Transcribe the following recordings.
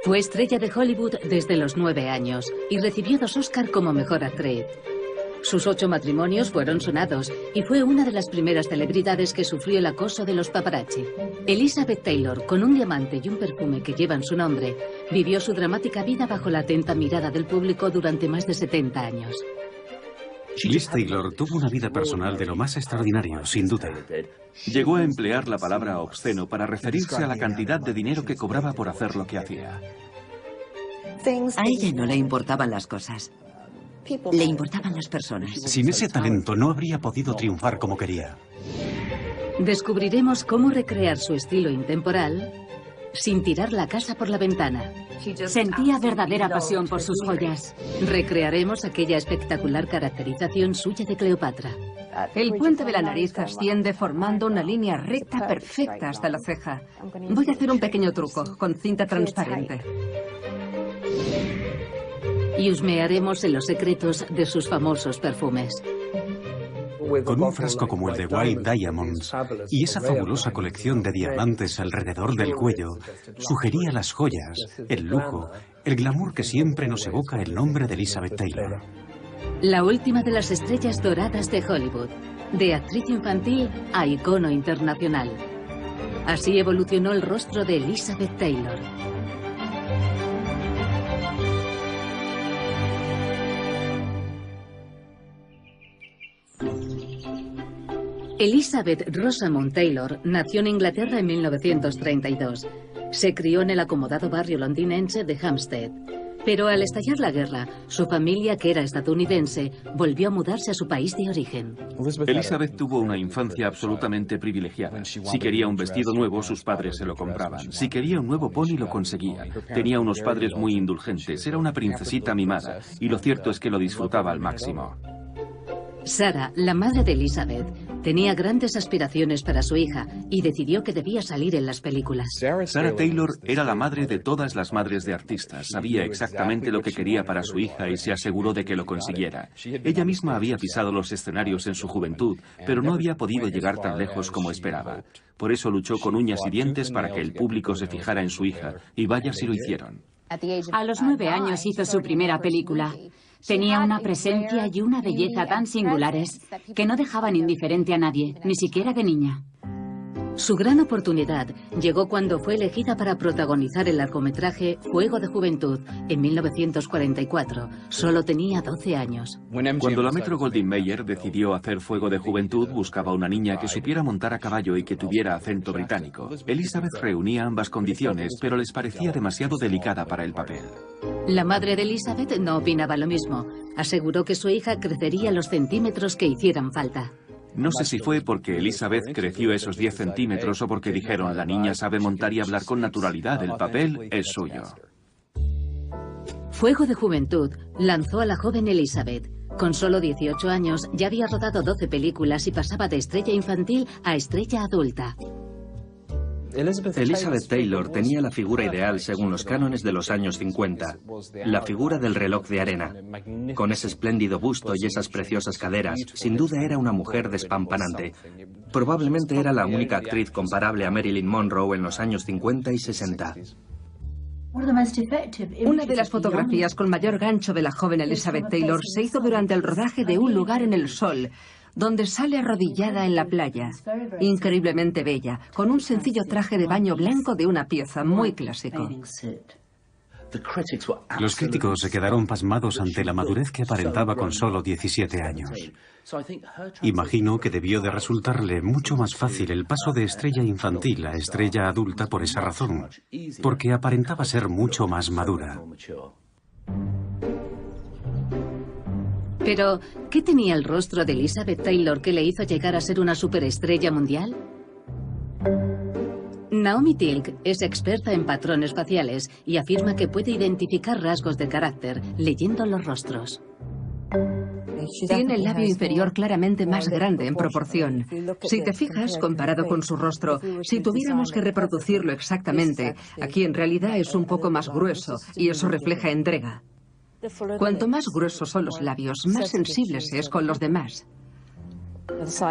Fue estrella de Hollywood desde los 9 años y recibió 2 Oscar como mejor actriz. Sus 8 matrimonios fueron sonados y fue una de las primeras celebridades que sufrió el acoso de los paparazzi. Elizabeth Taylor, con un diamante y un perfume que llevan su nombre, vivió su dramática vida bajo la atenta mirada del público durante más de 70 años. Liz Taylor tuvo una vida personal de lo más extraordinario, sin duda. Llegó a emplear la palabra obsceno para referirse a la cantidad de dinero que cobraba por hacer lo que hacía. A ella no le importaban las cosas. Le importaban las personas. Sin ese talento no habría podido triunfar como quería. Descubriremos cómo recrear su estilo intemporal sin tirar la casa por la ventana. Sentía verdadera pasión por sus joyas. Recrearemos aquella espectacular caracterización suya de Cleopatra. El puente de la nariz asciende formando una línea recta perfecta hasta la ceja. Voy a hacer un pequeño truco con cinta transparente. Y husmearemos en los secretos de sus famosos perfumes. Con un frasco como el de White Diamonds y esa fabulosa colección de diamantes alrededor del cuello, sugería las joyas, el lujo, el glamour que siempre nos evoca el nombre de Elizabeth Taylor. La última de las estrellas doradas de Hollywood, de actriz infantil a icono internacional. Así evolucionó el rostro de Elizabeth Taylor. Elizabeth Rosamond Taylor nació en Inglaterra en 1932. Se crió en el acomodado barrio londinense de Hampstead. Pero al estallar la guerra, su familia, que era estadounidense, volvió a mudarse a su país de origen. Elizabeth tuvo una infancia absolutamente privilegiada. Si quería un vestido nuevo, sus padres se lo compraban. Si quería un nuevo pony, lo conseguía. Tenía unos padres muy indulgentes. Era una princesita mimada. Y lo cierto es que lo disfrutaba al máximo. Sarah, la madre de Elizabeth, tenía grandes aspiraciones para su hija y decidió que debía salir en las películas. Sarah Taylor era la madre de todas las madres de artistas. Sabía exactamente lo que quería para su hija y se aseguró de que lo consiguiera. Ella misma había pisado los escenarios en su juventud, pero no había podido llegar tan lejos como esperaba. Por eso luchó con uñas y dientes para que el público se fijara en su hija, y vaya si lo hicieron. A los 9 años hizo su primera película. Tenía una presencia y una belleza tan singulares que no dejaban indiferente a nadie, ni siquiera de niña. Su gran oportunidad llegó cuando fue elegida para protagonizar el largometraje Fuego de Juventud en 1944. Solo tenía 12 años. Cuando la Metro-Goldwyn-Mayer decidió hacer Fuego de Juventud, buscaba una niña que supiera montar a caballo y que tuviera acento británico. Elizabeth reunía ambas condiciones, pero les parecía demasiado delicada para el papel. La madre de Elizabeth no opinaba lo mismo. Aseguró que su hija crecería los centímetros que hicieran falta. No sé si fue porque Elizabeth creció esos 10 centímetros o porque dijeron, la niña sabe montar y hablar con naturalidad, el papel es suyo. Fuego de Juventud lanzó a la joven Elizabeth. Con solo 18 años ya había rodado 12 películas y pasaba de estrella infantil a estrella adulta. Elizabeth Taylor tenía la figura ideal según los cánones de los años 50, la figura del reloj de arena. Con ese espléndido busto y esas preciosas caderas, sin duda era una mujer despampanante. Probablemente era la única actriz comparable a Marilyn Monroe en los años 50 y 60. Una de las fotografías con mayor gancho de la joven Elizabeth Taylor se hizo durante el rodaje de Un lugar en el sol, donde sale arrodillada en la playa, increíblemente bella, con un sencillo traje de baño blanco de una pieza muy clásico. Los críticos se quedaron pasmados ante la madurez que aparentaba con solo 17 años. Imagino que debió de resultarle mucho más fácil el paso de estrella infantil a estrella adulta por esa razón, porque aparentaba ser mucho más madura. Pero, ¿qué tenía el rostro de Elizabeth Taylor que le hizo llegar a ser una superestrella mundial? Naomi Tilk es experta en patrones faciales y afirma que puede identificar rasgos de carácter leyendo los rostros. Tiene el labio inferior claramente más grande en proporción. Si te fijas, comparado con su rostro, si tuviéramos que reproducirlo exactamente, aquí en realidad es un poco más grueso y eso refleja entrega. Cuanto más gruesos son los labios, más sensibles es con los demás.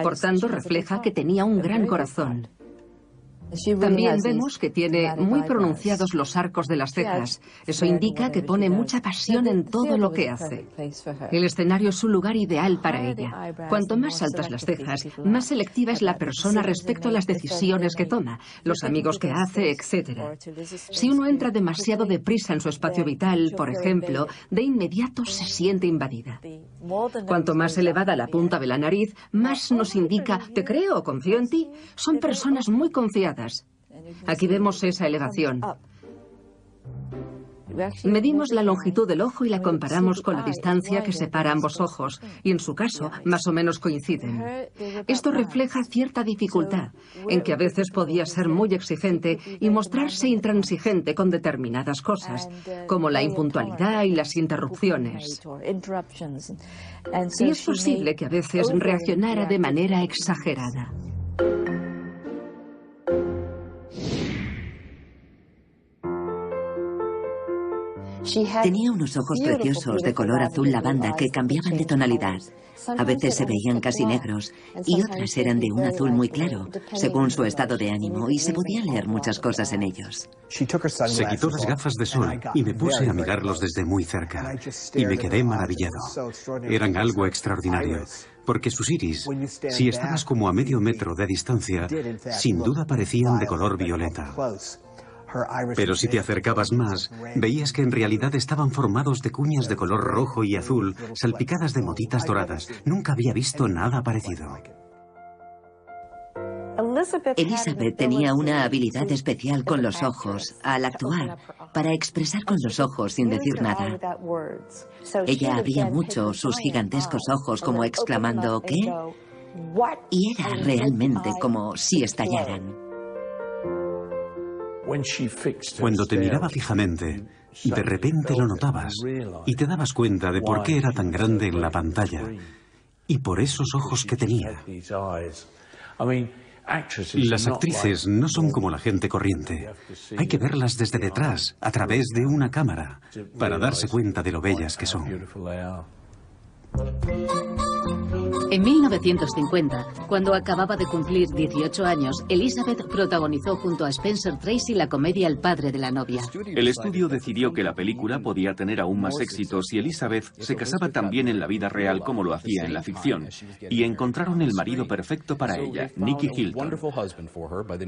Por tanto, refleja que tenía un gran corazón. También vemos que tiene muy pronunciados los arcos de las cejas. Eso indica que pone mucha pasión en todo lo que hace. El escenario es un lugar ideal para ella. Cuanto más altas las cejas, más selectiva es la persona respecto a las decisiones que toma, los amigos que hace, etc. Si uno entra demasiado deprisa en su espacio vital, por ejemplo, de inmediato se siente invadida. Cuanto más elevada la punta de la nariz, más nos indica, te creo, confío en ti. Son personas muy confiadas. Aquí vemos esa elevación. Medimos la longitud del ojo y la comparamos con la distancia que separa ambos ojos, y en su caso, más o menos coinciden. Esto refleja cierta dificultad, en que a veces podía ser muy exigente y mostrarse intransigente con determinadas cosas, como la impuntualidad y las interrupciones. Y es posible que a veces reaccionara de manera exagerada. Tenía unos ojos preciosos de color azul lavanda que cambiaban de tonalidad. A veces se veían casi negros y otras eran de un azul muy claro, según su estado de ánimo, y se podían leer muchas cosas en ellos. Se quitó las gafas de sol y me puse a mirarlos desde muy cerca. Y me quedé maravillado. Eran algo extraordinario. Porque sus iris, si estabas como a medio metro de distancia, sin duda parecían de color violeta. Pero si te acercabas más, veías que en realidad estaban formados de cuñas de color rojo y azul, salpicadas de motitas doradas. Nunca había visto nada parecido. Elizabeth tenía una habilidad especial con los ojos, al actuar, para expresar con los ojos sin decir nada. Ella abría mucho sus gigantescos ojos como exclamando ¿qué? Y era realmente como si estallaran. Cuando te miraba fijamente, de repente lo notabas y te dabas cuenta de por qué era tan grande en la pantalla y por esos ojos que tenía. Las actrices no son como la gente corriente. Hay que verlas desde detrás, a través de una cámara, para darse cuenta de lo bellas que son. En 1950, cuando acababa de cumplir 18 años, Elizabeth protagonizó junto a Spencer Tracy la comedia El padre de la novia. El estudio decidió que la película podía tener aún más éxito si Elizabeth se casaba tan bien en la vida real como lo hacía en la ficción, y encontraron el marido perfecto para ella, Nicky Hilton.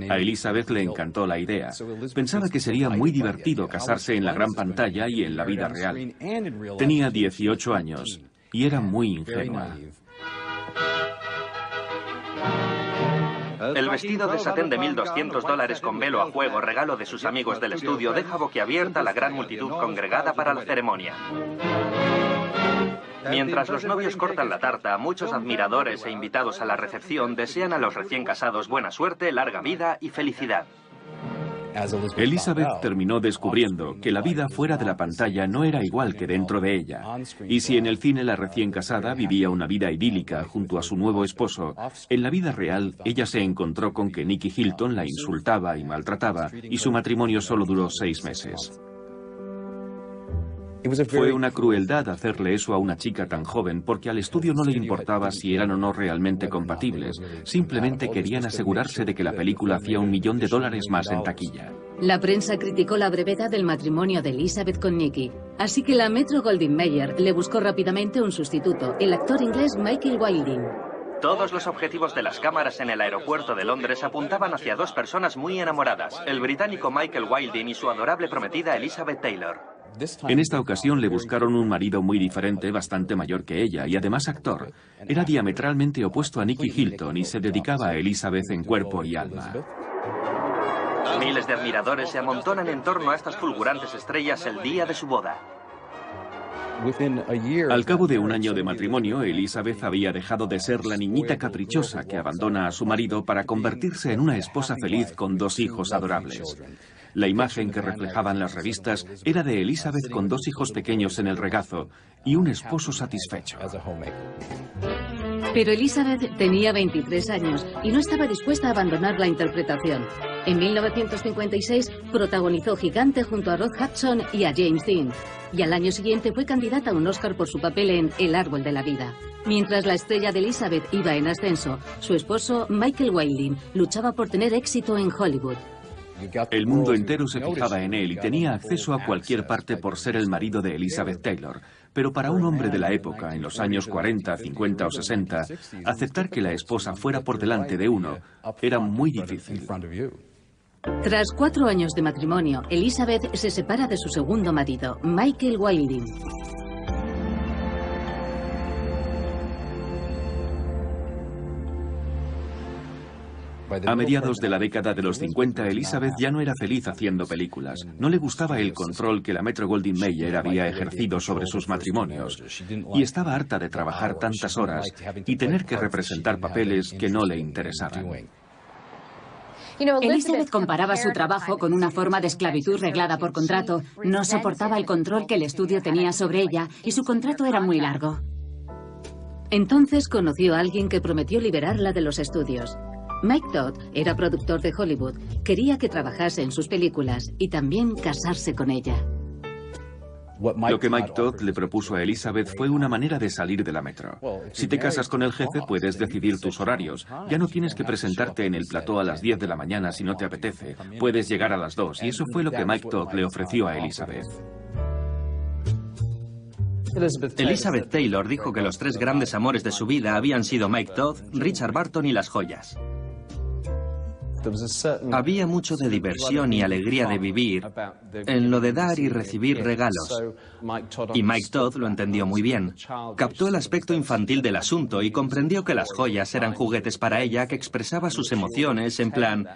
A Elizabeth le encantó la idea. Pensaba que sería muy divertido casarse en la gran pantalla y en la vida real. Tenía 18 años y era muy ingenua. El vestido de satén de $1.200 con velo a juego, regalo de sus amigos del estudio, deja boquiabierta a la gran multitud congregada para la ceremonia. Mientras los novios cortan la tarta, muchos admiradores e invitados a la recepción desean a los recién casados buena suerte, larga vida y felicidad. Elizabeth terminó descubriendo que la vida fuera de la pantalla no era igual que dentro de ella. Y si en el cine la recién casada vivía una vida idílica junto a su nuevo esposo, en la vida real ella se encontró con que Nicky Hilton la insultaba y maltrataba, y su matrimonio solo duró 6 meses. Fue una crueldad hacerle eso a una chica tan joven, porque al estudio no le importaba si eran o no realmente compatibles. Simplemente querían asegurarse de que la película hacía $1 millón más en taquilla. La prensa criticó la brevedad del matrimonio de Elizabeth con Nicky, así que la Metro-Goldwyn-Mayer le buscó rápidamente un sustituto, el actor inglés Michael Wilding. Todos los objetivos de las cámaras en el aeropuerto de Londres apuntaban hacia 2 personas muy enamoradas, el británico Michael Wilding y su adorable prometida Elizabeth Taylor. En esta ocasión le buscaron un marido muy diferente, bastante mayor que ella, y además actor. Era diametralmente opuesto a Nicky Hilton y se dedicaba a Elizabeth en cuerpo y alma. Miles de admiradores se amontonan en torno a estas fulgurantes estrellas el día de su boda. Al cabo de 1 año de matrimonio, Elizabeth había dejado de ser la niñita caprichosa que abandona a su marido para convertirse en una esposa feliz con 2 hijos adorables. La imagen que reflejaban las revistas era de Elizabeth con 2 hijos pequeños en el regazo y un esposo satisfecho. Pero Elizabeth tenía 23 años y no estaba dispuesta a abandonar la interpretación. En 1956 protagonizó Gigante junto a Rod Hudson y a James Dean. Y al año siguiente fue candidata a un Oscar por su papel en El árbol de la vida. Mientras la estrella de Elizabeth iba en ascenso, su esposo Michael Wilding luchaba por tener éxito en Hollywood. El mundo entero se fijaba en él y tenía acceso a cualquier parte por ser el marido de Elizabeth Taylor. Pero para un hombre de la época, en los años 40, 50 o 60, aceptar que la esposa fuera por delante de uno era muy difícil. Tras 4 años de matrimonio, Elizabeth se separa de su segundo marido, Michael Wilding. A mediados de la década de los 50, Elizabeth ya no era feliz haciendo películas. No le gustaba el control que la Metro-Goldwyn-Mayer había ejercido sobre sus matrimonios. Y estaba harta de trabajar tantas horas y tener que representar papeles que no le interesaban. Elizabeth comparaba su trabajo con una forma de esclavitud reglada por contrato. No soportaba el control que el estudio tenía sobre ella y su contrato era muy largo. Entonces conoció a alguien que prometió liberarla de los estudios. Mike Todd era productor de Hollywood, quería que trabajase en sus películas y también casarse con ella. Lo que Mike Todd le propuso a Elizabeth fue una manera de salir de la Metro. Si te casas con el jefe, puedes decidir tus horarios. Ya no tienes que presentarte en el plató a las 10 de la mañana si no te apetece. Puedes llegar a las 2, y eso fue lo que Mike Todd le ofreció a Elizabeth. Elizabeth Taylor dijo que los 3 grandes amores de su vida habían sido Mike Todd, Richard Burton y las joyas. Había mucho de diversión y alegría de vivir en lo de dar y recibir regalos. Y Mike Todd lo entendió muy bien. Captó el aspecto infantil del asunto y comprendió que las joyas eran juguetes para ella que expresaba sus emociones en plan,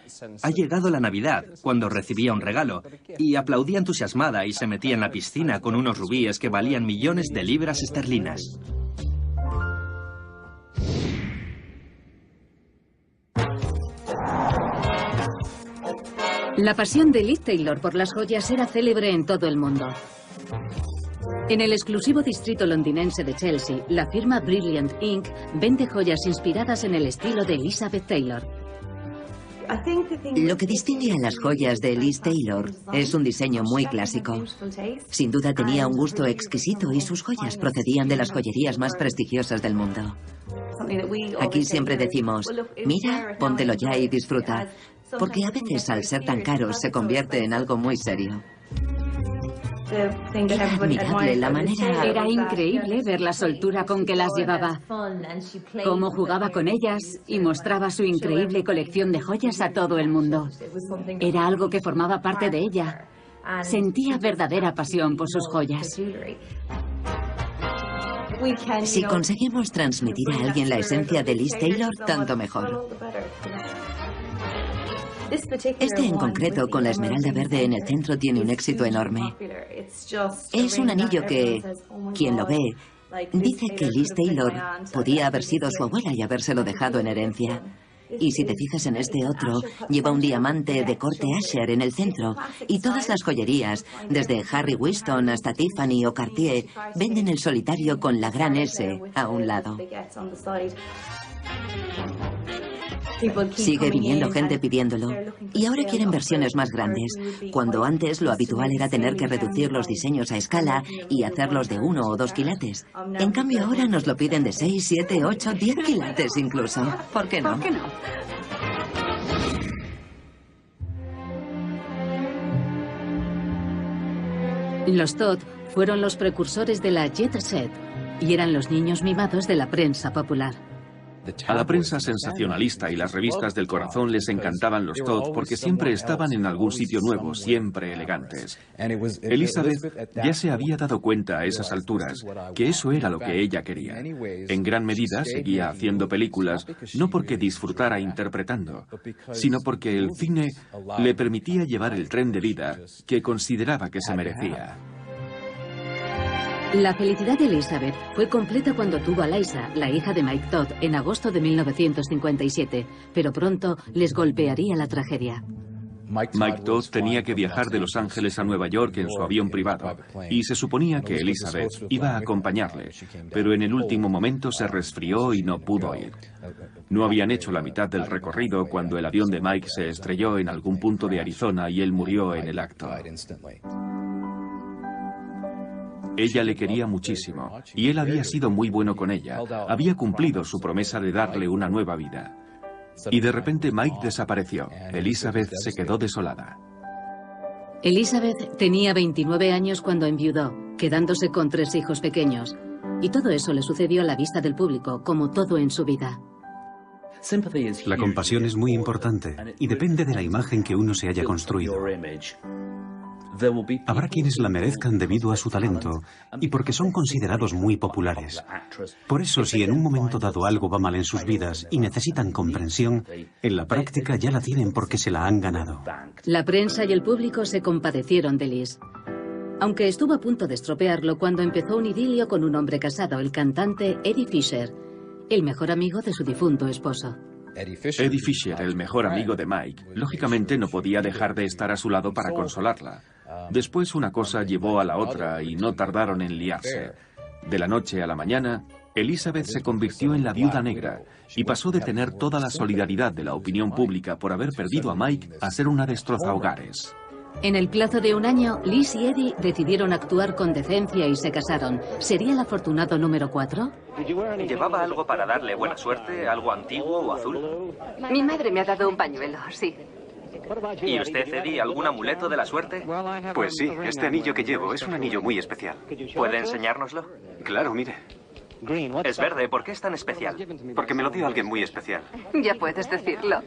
ha llegado la Navidad, cuando recibía un regalo, y aplaudía entusiasmada y se metía en la piscina con unos rubíes que valían millones de libras esterlinas. La pasión de Liz Taylor por las joyas era célebre en todo el mundo. En el exclusivo distrito londinense de Chelsea, la firma Brilliant Inc. vende joyas inspiradas en el estilo de Elizabeth Taylor. Lo que distingue a las joyas de Liz Taylor es un diseño muy clásico. Sin duda tenía un gusto exquisito y sus joyas procedían de las joyerías más prestigiosas del mundo. Aquí siempre decimos, mira, póntelo ya y disfruta, porque a veces al ser tan caros se convierte en algo muy serio. Era admirable la manera... Era increíble ver la soltura con que las llevaba, cómo jugaba con ellas y mostraba su increíble colección de joyas a todo el mundo. Era algo que formaba parte de ella. Sentía verdadera pasión por sus joyas. Si conseguimos transmitir a alguien la esencia de Liz Taylor, tanto mejor. Este en concreto, con la esmeralda verde en el centro, tiene un éxito enorme. Es un anillo que, quien lo ve, dice que Liz Taylor podía haber sido su abuela y habérselo dejado en herencia. Y si te fijas en este otro, lleva un diamante de corte Asher en el centro, y todas las joyerías, desde Harry Winston hasta Tiffany o Cartier, venden el solitario con la gran S a un lado. Sigue viniendo gente pidiéndolo, y ahora quieren versiones más grandes, cuando antes lo habitual era tener que reducir los diseños a escala y hacerlos de 1 o 2 quilates. En cambio ahora nos lo piden de 6, 7, 8, 10 quilates incluso. ¿Por qué no? ¿Por qué no? Los Todd fueron los precursores de la Jet Set y eran los niños mimados de la prensa popular. A la prensa sensacionalista y las revistas del corazón les encantaban los Todd porque siempre estaban en algún sitio nuevo, siempre elegantes. Elizabeth ya se había dado cuenta a esas alturas que eso era lo que ella quería. En gran medida seguía haciendo películas no porque disfrutara interpretando, sino porque el cine le permitía llevar el tren de vida que consideraba que se merecía. La felicidad de Elizabeth fue completa cuando tuvo a Liza, la hija de Mike Todd, en agosto de 1957, pero pronto les golpearía la tragedia. Mike Todd tenía que viajar de Los Ángeles a Nueva York en su avión privado y se suponía que Elizabeth iba a acompañarle, pero en el último momento se resfrió y no pudo ir. No habían hecho la mitad del recorrido cuando el avión de Mike se estrelló en algún punto de Arizona y él murió en el acto. Ella le quería muchísimo y él había sido muy bueno con ella. Había cumplido su promesa de darle una nueva vida. Y de repente Mike desapareció. Elizabeth se quedó desolada. Elizabeth tenía 29 años cuando enviudó, quedándose con 3 hijos pequeños. Y todo eso le sucedió a la vista del público, como todo en su vida. La compasión es muy importante y depende de la imagen que uno se haya construido. Habrá quienes la merezcan debido a su talento y porque son considerados muy populares. Por eso, si en un momento dado algo va mal en sus vidas y necesitan comprensión, en la práctica ya la tienen porque se la han ganado. La prensa y el público se compadecieron de Liz, aunque estuvo a punto de estropearlo cuando empezó un idilio con un hombre casado, el cantante Eddie Fisher, el mejor amigo de su difunto esposo. Eddie Fisher, el mejor amigo de Mike, lógicamente no podía dejar de estar a su lado para consolarla. Después una cosa llevó a la otra y no tardaron en liarse. De la noche a la mañana, Elizabeth se convirtió en la viuda negra y pasó de tener toda la solidaridad de la opinión pública por haber perdido a Mike a ser una destrozahogares. En el plazo de un año, Liz y Eddie decidieron actuar con decencia y se casaron. ¿Sería el afortunado número 4? ¿Llevaba algo para darle buena suerte? ¿Algo antiguo o azul? Mi madre me ha dado un pañuelo, sí. ¿Y usted, Eddie, algún amuleto de la suerte? Pues sí, este anillo que llevo es un anillo muy especial. ¿Puede enseñárnoslo? Claro, mire. Es verde, ¿por qué es tan especial? Porque me lo dio alguien muy especial. Ya puedes decirlo.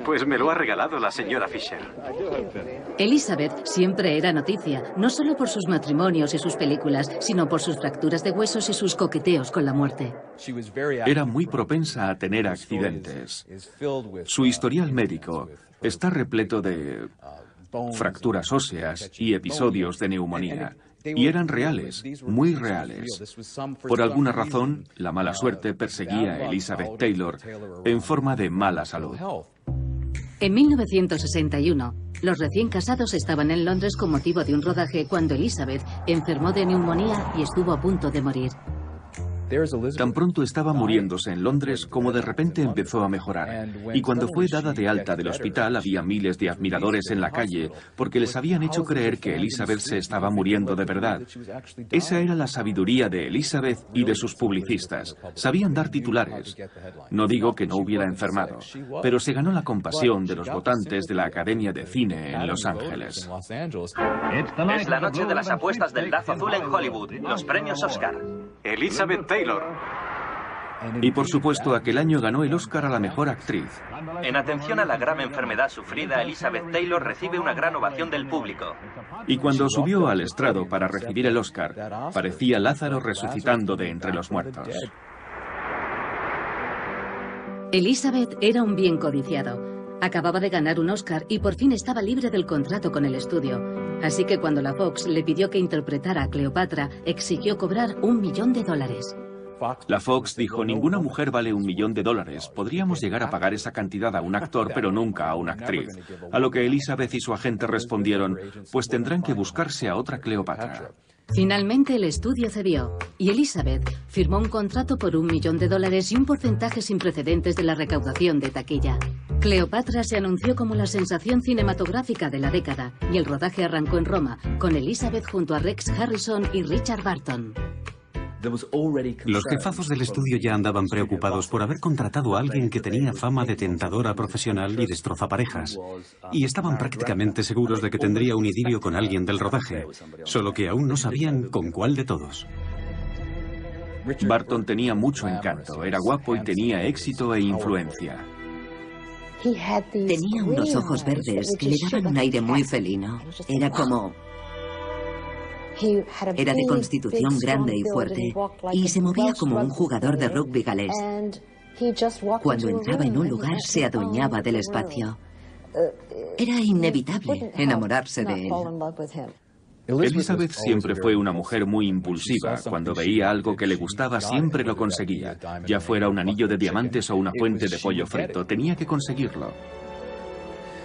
Pues me lo ha regalado la señora Fisher. Elizabeth siempre era noticia, no solo por sus matrimonios y sus películas, sino por sus fracturas de huesos y sus coqueteos con la muerte. Era muy propensa a tener accidentes. Su historial médico está repleto de fracturas óseas y episodios de neumonía. Y eran reales, muy reales. Por alguna razón, la mala suerte perseguía a Elizabeth Taylor en forma de mala salud. En 1961, los recién casados estaban en Londres con motivo de un rodaje cuando Elizabeth enfermó de neumonía y estuvo a punto de morir. Tan pronto estaba muriéndose en Londres como de repente empezó a mejorar. Y cuando fue dada de alta del hospital había miles de admiradores en la calle porque les habían hecho creer que Elizabeth se estaba muriendo de verdad. Esa era la sabiduría de Elizabeth y de sus publicistas. Sabían dar titulares. No digo que no hubiera enfermado, pero se ganó la compasión de los votantes de la Academia de Cine en Los Ángeles. Es la noche de las apuestas del Lazo Azul en Hollywood, los premios Oscar. Elizabeth Taylor. Y por supuesto, aquel año ganó el Oscar a la mejor actriz. En atención a la grave enfermedad sufrida, Elizabeth Taylor recibe una gran ovación del público. Y cuando subió al estrado para recibir el Oscar, parecía Lázaro resucitando de entre los muertos. Elizabeth era un bien codiciado. Acababa de ganar un Oscar y por fin estaba libre del contrato con el estudio. Así que cuando la Fox le pidió que interpretara a Cleopatra, exigió cobrar $1 millón. La Fox dijo, ninguna mujer vale $1 millón. Podríamos llegar a pagar esa cantidad a un actor, pero nunca a una actriz. A lo que Elizabeth y su agente respondieron, pues tendrán que buscarse a otra Cleopatra. Finalmente el estudio cedió y Elizabeth firmó un contrato por $1 millón y un porcentaje sin precedentes de la recaudación de taquilla. Cleopatra se anunció como la sensación cinematográfica de la década y el rodaje arrancó en Roma, con Elizabeth junto a Rex Harrison y Richard Burton. Los jefazos del estudio ya andaban preocupados por haber contratado a alguien que tenía fama de tentadora profesional y destrozaparejas. Y estaban prácticamente seguros de que tendría un idilio con alguien del rodaje, solo que aún no sabían con cuál de todos. Burton tenía mucho encanto, era guapo y tenía éxito e influencia. Tenía unos ojos verdes que le daban un aire muy felino. Era como... Era de constitución grande y fuerte y se movía como un jugador de rugby galés. Cuando entraba en un lugar se adueñaba del espacio. Era inevitable enamorarse de él. Elizabeth siempre fue una mujer muy impulsiva. Cuando veía algo que le gustaba siempre lo conseguía. Ya fuera un anillo de diamantes o una fuente de pollo frito, tenía que conseguirlo.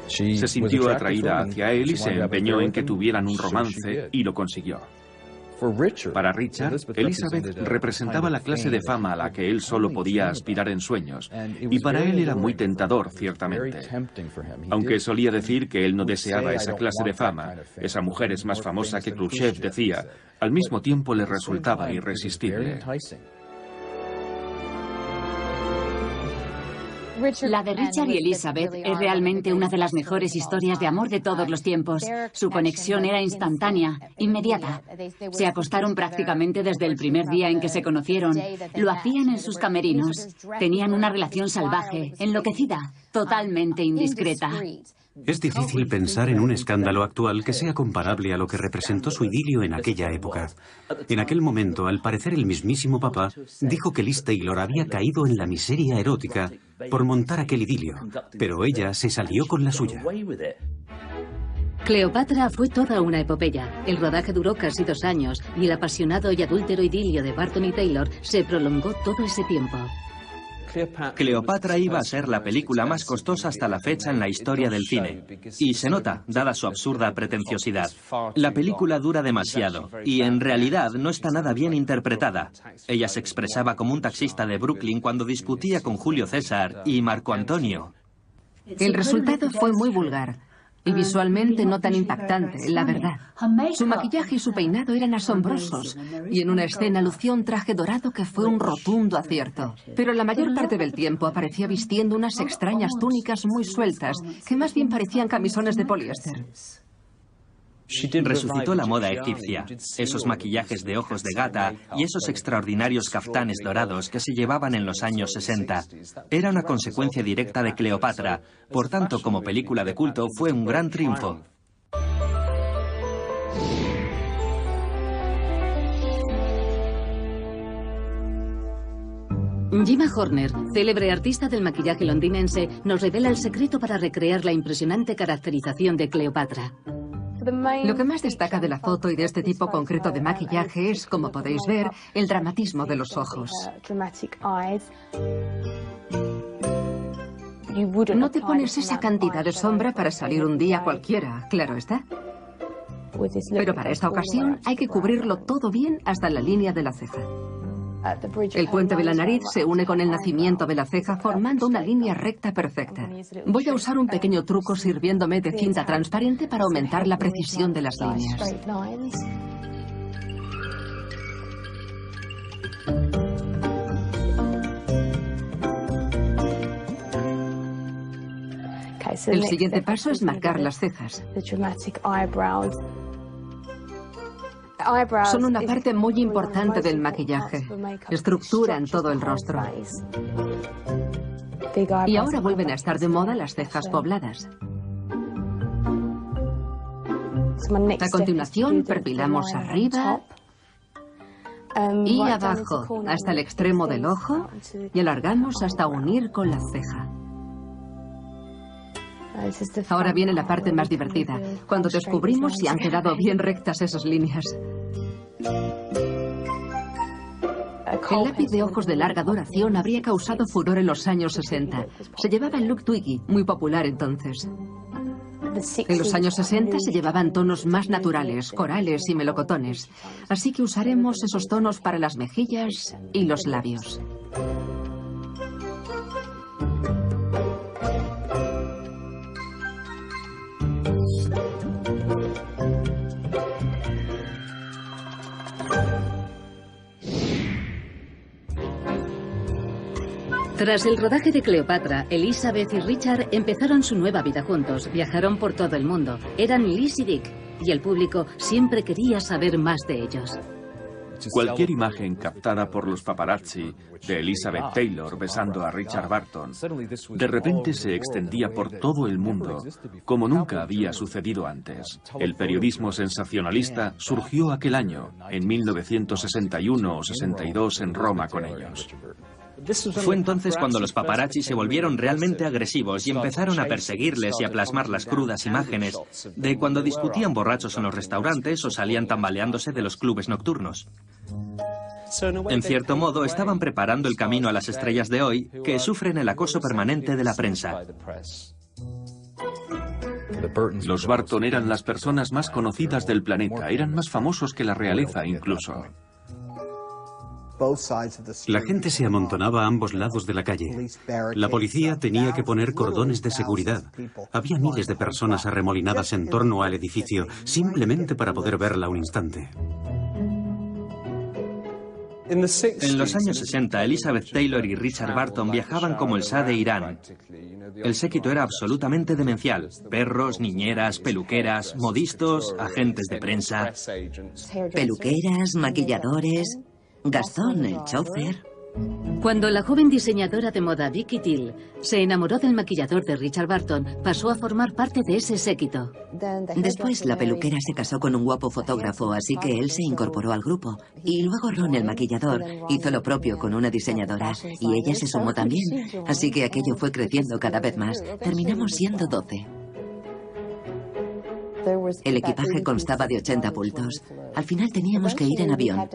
Se sintió atraída hacia él y se empeñó en que tuvieran un romance y lo consiguió. Para Richard, Elizabeth representaba la clase de fama a la que él solo podía aspirar en sueños, y para él era muy tentador, ciertamente. Aunque solía decir que él no deseaba esa clase de fama, esa mujer es más famosa que Khrushchev, decía, al mismo tiempo le resultaba irresistible. La de Richard y Elizabeth es realmente una de las mejores historias de amor de todos los tiempos. Su conexión era instantánea, inmediata. Se acostaron prácticamente desde el primer día en que se conocieron. Lo hacían en sus camerinos. Tenían una relación salvaje, enloquecida, totalmente indiscreta. Es difícil pensar en un escándalo actual que sea comparable a lo que representó su idilio en aquella época. En aquel momento, al parecer el mismísimo Papa dijo que Liz Taylor había caído en la miseria erótica por montar aquel idilio, pero ella se salió con la suya. Cleopatra fue toda una epopeya. El rodaje duró casi 2 años y el apasionado y adúltero idilio de Burton y Taylor se prolongó todo ese tiempo. Cleopatra iba a ser la película más costosa hasta la fecha en la historia del cine. Y se nota, dada su absurda pretenciosidad. La película dura demasiado, y en realidad no está nada bien interpretada. Ella se expresaba como un taxista de Brooklyn cuando discutía con Julio César y Marco Antonio. El resultado fue muy vulgar. Y visualmente no tan impactante, la verdad. Su maquillaje y su peinado eran asombrosos, y en una escena lució un traje dorado que fue un rotundo acierto. Pero la mayor parte del tiempo aparecía vistiendo unas extrañas túnicas muy sueltas, que más bien parecían camisones de poliéster. Resucitó la moda egipcia, esos maquillajes de ojos de gata y esos extraordinarios caftanes dorados que se llevaban en los años 60. Era una consecuencia directa de Cleopatra, por tanto, como película de culto fue un gran triunfo. Gemma Horner, célebre artista del maquillaje londinense, nos revela el secreto para recrear la impresionante caracterización de Cleopatra. Lo que más destaca de la foto y de este tipo concreto de maquillaje es, como podéis ver, el dramatismo de los ojos. No te pones esa cantidad de sombra para salir un día cualquiera, claro está. Pero para esta ocasión hay que cubrirlo todo bien hasta la línea de la ceja. El puente de la nariz se une con el nacimiento de la ceja formando una línea recta perfecta. Voy a usar un pequeño truco sirviéndome de cinta transparente para aumentar la precisión de las líneas. El siguiente paso es marcar las cejas. Son una parte muy importante del maquillaje. Estructuran todo el rostro. Y ahora vuelven a estar de moda las cejas pobladas. A continuación, perfilamos arriba y abajo hasta el extremo del ojo y alargamos hasta unir con la ceja. Ahora viene la parte más divertida, cuando descubrimos si han quedado bien rectas esas líneas. El lápiz de ojos de larga duración habría causado furor en los años 60. Se llevaba el look Twiggy, muy popular entonces. En los años 60 se llevaban tonos más naturales, corales y melocotones. Así que usaremos esos tonos para las mejillas y los labios. Tras el rodaje de Cleopatra, Elizabeth y Richard empezaron su nueva vida juntos. Viajaron por todo el mundo. Eran Liz y Dick, y el público siempre quería saber más de ellos. Cualquier imagen captada por los paparazzi de Elizabeth Taylor besando a Richard Burton de repente se extendía por todo el mundo, como nunca había sucedido antes. El periodismo sensacionalista surgió aquel año, en 1961 o 62 en Roma con ellos. Fue entonces cuando los paparazzi se volvieron realmente agresivos y empezaron a perseguirles y a plasmar las crudas imágenes de cuando discutían borrachos en los restaurantes o salían tambaleándose de los clubes nocturnos. En cierto modo, estaban preparando el camino a las estrellas de hoy que sufren el acoso permanente de la prensa. Los Barton eran las personas más conocidas del planeta, eran más famosos que la realeza incluso. La gente se amontonaba a ambos lados de la calle. La policía tenía que poner cordones de seguridad. Había miles de personas arremolinadas en torno al edificio, simplemente para poder verla un instante. En los años 60, Elizabeth Taylor y Richard Barton viajaban como el Shah de Irán. El séquito era absolutamente demencial. Perros, niñeras, peluqueras, modistos, agentes de prensa. Peluqueras, maquilladores, Gastón, el chofer. Cuando la joven diseñadora de moda Vicky Till se enamoró del maquillador de Richard Barton, pasó a formar parte de ese séquito. Después, la peluquera se casó con un guapo fotógrafo, así que él se incorporó al grupo. Y luego Ron, el maquillador, hizo lo propio con una diseñadora, y ella se sumó también. Así que aquello fue creciendo cada vez más. Terminamos siendo 12. El equipaje constaba de 80 bultos. Al final teníamos que ir en avión.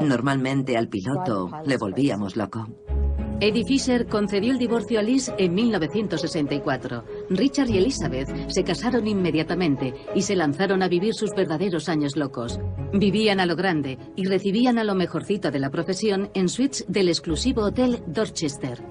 Normalmente al piloto le volvíamos loco. Eddie Fisher concedió el divorcio a Liz en 1964. Richard y Elizabeth se casaron inmediatamente y se lanzaron a vivir sus verdaderos años locos. Vivían a lo grande y recibían a lo mejorcito de la profesión en suites del exclusivo hotel Dorchester.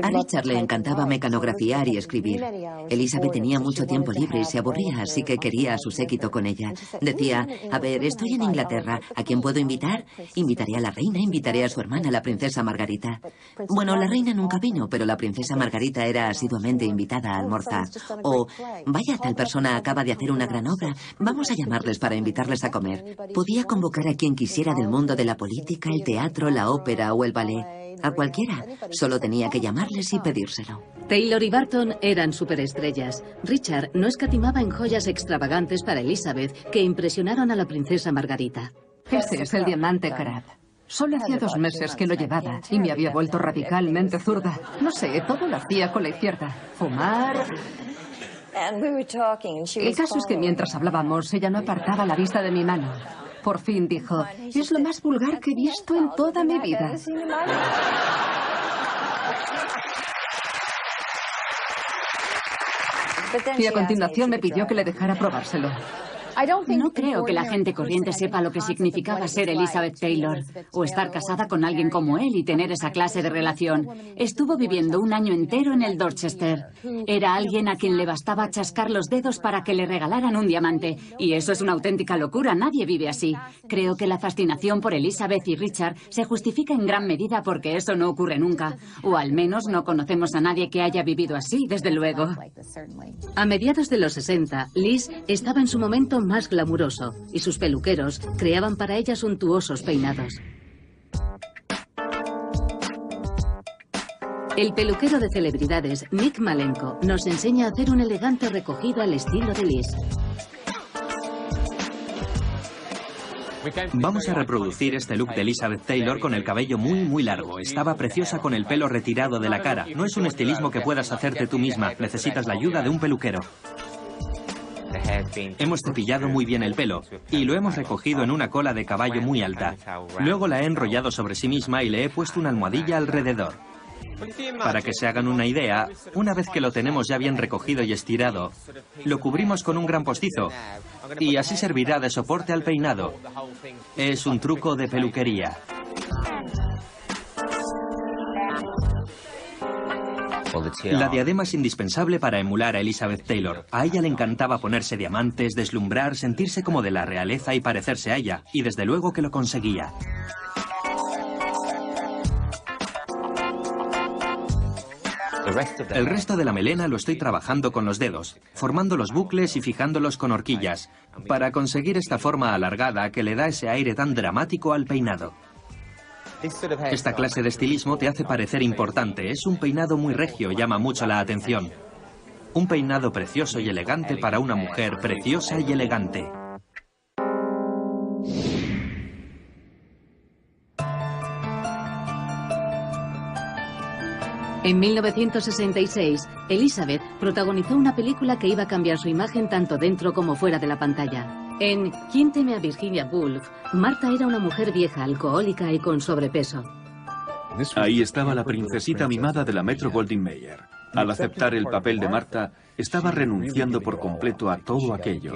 A Richard le encantaba mecanografiar y escribir. Elizabeth tenía mucho tiempo libre y se aburría, así que quería a su séquito con ella. Decía, a ver, estoy en Inglaterra, ¿a quién puedo invitar? Invitaré a la reina, invitaré a su hermana, la princesa Margarita. Bueno, la reina nunca vino, pero la princesa Margarita era asiduamente invitada a almorzar. O, vaya, tal persona acaba de hacer una gran obra, vamos a llamarles para invitarles a comer. Podía convocar a quien quisiera del mundo de la política, el teatro, la ópera o el ballet. A cualquiera. Solo tenía que llamarles y pedírselo. Taylor y Barton eran superestrellas. Richard no escatimaba en joyas extravagantes para Elizabeth que impresionaron a la princesa Margarita. Ese es el diamante Crab. Solo hacía 2 meses que lo llevaba y me había vuelto radicalmente zurda. No sé, todo lo hacía con la izquierda. Fumar. El caso es que mientras hablábamos, ella no apartaba la vista de mi mano. Por fin dijo, es lo más vulgar que he visto en toda mi vida. Y a continuación me pidió que le dejara probárselo. No creo que la gente corriente sepa lo que significaba ser Elizabeth Taylor o estar casada con alguien como él y tener esa clase de relación. Estuvo viviendo un año entero en el Dorchester. Era alguien a quien le bastaba chascar los dedos para que le regalaran un diamante. Y eso es una auténtica locura, nadie vive así. Creo que la fascinación por Elizabeth y Richard se justifica en gran medida porque eso no ocurre nunca. O al menos no conocemos a nadie que haya vivido así, desde luego. A mediados de los 60, Liz estaba en su momento más glamuroso y sus peluqueros creaban para ella suntuosos peinados. El peluquero de celebridades, Nick Malenko, nos enseña a hacer un elegante recogido al estilo de Liz. Vamos a reproducir este look de Elizabeth Taylor con el cabello muy largo. Estaba preciosa con el pelo retirado de la cara. No es un estilismo que puedas hacerte tú misma. Necesitas la ayuda de un peluquero. Hemos cepillado muy bien el pelo y lo hemos recogido en una cola de caballo muy alta. Luego la he enrollado sobre sí misma y le he puesto una almohadilla alrededor. Para que se hagan una idea, una vez que lo tenemos ya bien recogido y estirado, lo cubrimos con un gran postizo y así servirá de soporte al peinado. Es un truco de peluquería. La diadema es indispensable para emular a Elizabeth Taylor. A ella le encantaba ponerse diamantes, deslumbrar, sentirse como de la realeza y parecerse a ella. Y desde luego que lo conseguía. El resto de la melena lo estoy trabajando con los dedos, formando los bucles y fijándolos con horquillas, para conseguir esta forma alargada que le da ese aire tan dramático al peinado. Esta clase de estilismo te hace parecer importante. Es un peinado muy regio, llama mucho la atención. Un peinado precioso y elegante para una mujer preciosa y elegante. En 1966, Elizabeth protagonizó una película que iba a cambiar su imagen tanto dentro como fuera de la pantalla. En ¿Quién teme a Virginia Woolf?, Marta era una mujer vieja, alcohólica y con sobrepeso. Ahí estaba la princesita mimada de la Metro-Goldwyn-Mayer. Al aceptar el papel de Marta, estaba renunciando por completo a todo aquello,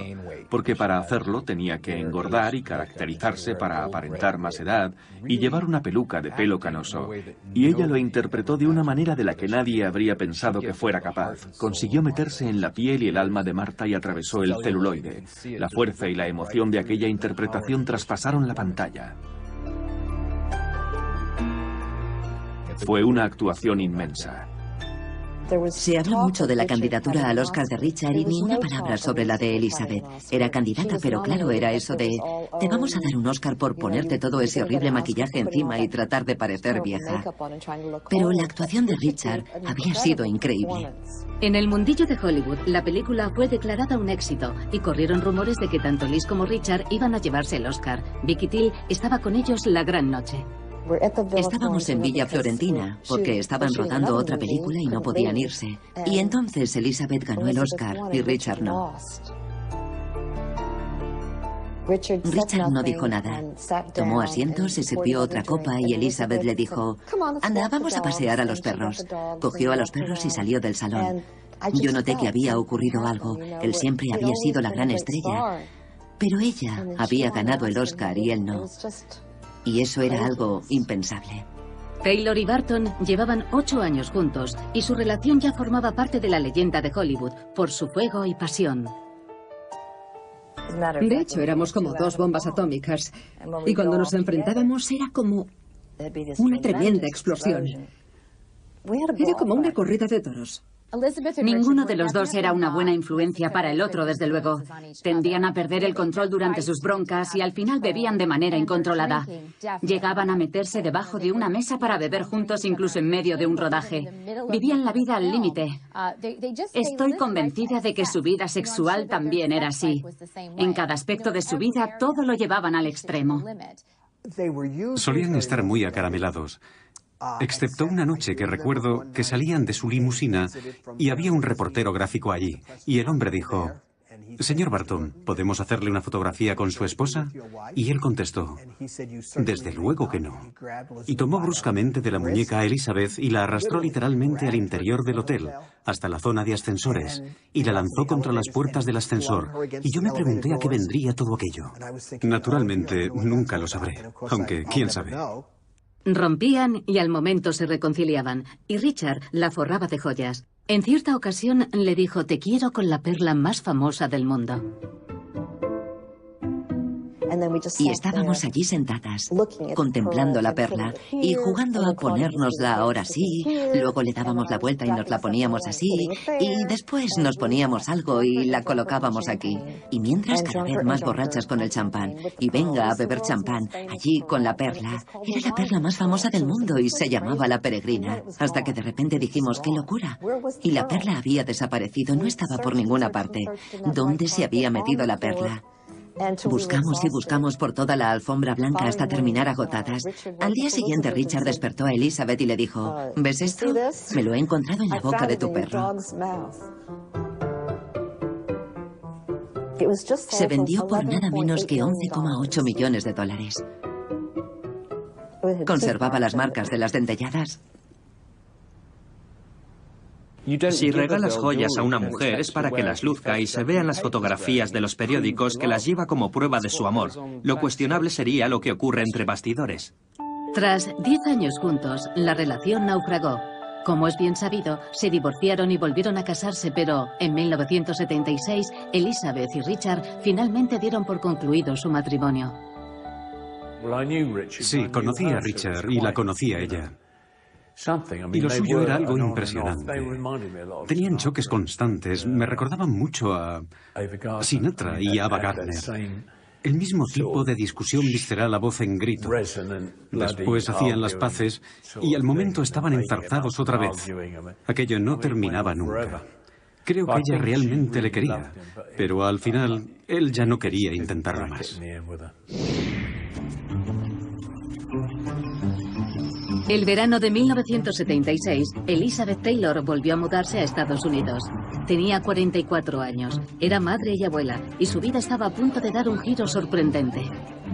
porque para hacerlo tenía que engordar y caracterizarse para aparentar más edad y llevar una peluca de pelo canoso. Y ella lo interpretó de una manera de la que nadie habría pensado que fuera capaz. Consiguió meterse en la piel y el alma de Marta y atravesó el celuloide. La fuerza y la emoción de aquella interpretación traspasaron la pantalla. Fue una actuación inmensa. Se habló mucho de la candidatura al Oscar de Richard y ni una palabra sobre la de Elizabeth. Era candidata, pero claro, era eso de: te vamos a dar un Oscar por ponerte todo ese horrible maquillaje encima y tratar de parecer vieja. Pero la actuación de Richard había sido increíble. En el mundillo de Hollywood, la película fue declarada un éxito y corrieron rumores de que tanto Liz como Richard iban a llevarse el Oscar. Vicky Till estaba con ellos la gran noche. Estábamos en Villa Florentina, porque estaban rodando otra película y no podían irse. Y entonces Elizabeth ganó el Oscar y Richard no. Richard no dijo nada. Tomó asiento, se sirvió otra copa y Elizabeth le dijo: anda, vamos a pasear a los perros. Cogió a los perros y salió del salón. Yo noté que había ocurrido algo. Él siempre había sido la gran estrella, pero ella había ganado el Oscar y él no. Y eso era algo impensable. Taylor y Barton llevaban 8 años juntos y su relación ya formaba parte de la leyenda de Hollywood por su fuego y pasión. De hecho, éramos como dos bombas atómicas y cuando nos enfrentábamos era como una tremenda explosión. Era como una corrida de toros. Ninguno de los dos era una buena influencia para el otro, desde luego. Tendían a perder el control durante sus broncas y al final bebían de manera incontrolada. Llegaban a meterse debajo de una mesa para beber juntos incluso en medio de un rodaje. Vivían la vida al límite. Estoy convencida de que su vida sexual también era así. En cada aspecto de su vida todo lo llevaban al extremo. Solían estar muy acaramelados. Excepto una noche que recuerdo que salían de su limusina y había un reportero gráfico allí. Y el hombre dijo: señor Barton, ¿podemos hacerle una fotografía con su esposa? Y él contestó: desde luego que no. Y tomó bruscamente de la muñeca a Elizabeth y la arrastró literalmente al interior del hotel, hasta la zona de ascensores, y la lanzó contra las puertas del ascensor. Y yo me pregunté a qué vendría todo aquello. Naturalmente, nunca lo sabré, aunque quién sabe. Rompían y al momento se reconciliaban, y Richard la forraba de joyas. En cierta ocasión le dijo: te quiero con la perla más famosa del mundo. Y estábamos allí sentadas, contemplando la perla y jugando a ponérnosla ahora sí, luego le dábamos la vuelta y nos la poníamos así, y después nos poníamos algo y la colocábamos aquí. Y mientras cada vez más borrachas con el champán, y venga a beber champán, allí con la perla. Era la perla más famosa del mundo y se llamaba La Peregrina, hasta que de repente dijimos: ¡qué locura! Y la perla había desaparecido, no estaba por ninguna parte. ¿Dónde se había metido la perla? Buscamos y buscamos por toda la alfombra blanca hasta terminar agotadas. Al día siguiente Richard despertó a Elizabeth y le dijo: ¿ves esto? Me lo he encontrado en la boca de tu perro. Se vendió por nada menos que $11,8 millones. Conservaba las marcas de las dentelladas. Si regalas joyas a una mujer es para que las luzca y se vean las fotografías de los periódicos que las lleva como prueba de su amor. Lo cuestionable sería lo que ocurre entre bastidores. Tras 10 años juntos, la relación naufragó. Como es bien sabido, se divorciaron y volvieron a casarse, pero en 1976, Elizabeth y Richard finalmente dieron por concluido su matrimonio. Sí, conocí a Richard y la conocí a ella. Y lo suyo era algo impresionante. Tenían choques constantes, me recordaban mucho a Sinatra y a Ava Gardner. El mismo tipo de discusión visceral a voz en grito. Después hacían las paces y al momento estaban enzarzados otra vez. Aquello no terminaba nunca. Creo que ella realmente le quería, pero al final él ya no quería intentarlo más. El verano de 1976, Elizabeth Taylor volvió a mudarse a Estados Unidos. Tenía 44 años, era madre y abuela, y su vida estaba a punto de dar un giro sorprendente.